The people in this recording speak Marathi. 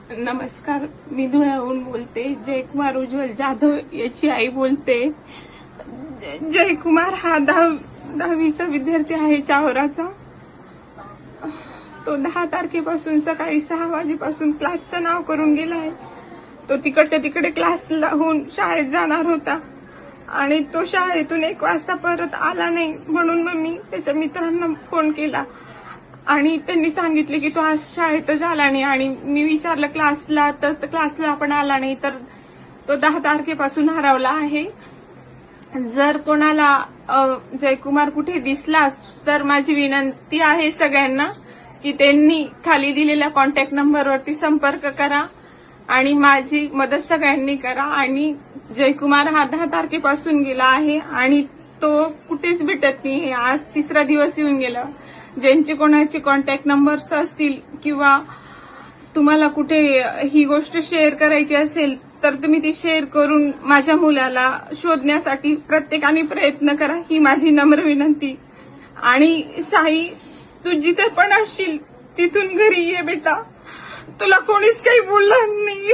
नमस्कार, मी धुळ्याहून बोलते. जयकुमार उज्ज्वल जाधव याची आई बोलते. जयकुमार हा 10वीचा विद्यार्थी आहे चावराचा. तो 10 तारखेपासून सकाळी 6 वाजेपासून क्लासचं नाव करून गेला आहे. तो तिकडच्या तिकडे क्लासला होऊन शाळेत जाणार होता आणि तो शाळेतून 1 वाजता परत आला नाही, म्हणून मग मी त्याच्या मित्रांना फोन केला आणि त्यांनी सांगितले की तो आज शाळेतच आला नाही. आणि मी विचारलं क्लासला, तर क्लासला आपण आला नाही, तर तो 10 तारखेपासून हरवला आहे. जर कोणाला जयकुमार कुठे दिसलास तर माझी विनंती आहे सगळ्यांना की त्यांनी खाली दिलेल्या कॉन्टॅक्ट नंबरवरती संपर्क करा आणि माझी मदत सगळ्यांनी करा. आणि जयकुमार हा 10 तारखेपासून गेला आहे आणि तो कुठेच भेटत नाही. आज 3रा दिवस येऊन गेला. ज्यांचे कोणाचे कॉन्टॅक्ट नंबर्स असतील किंवा तुम्हाला कुठे ही गोष्ट शेअर करायची असेल तर तुम्ही ती शेअर करून माझ्या मुलाला शोधण्यासाठी प्रत्येकाने प्रयत्न करा, ही माझी नम्र विनंती. आणि साई, तू जिथे पण असशील तिथून घरी ये बेटा. तुला कोणीच काही बोलणार नाही.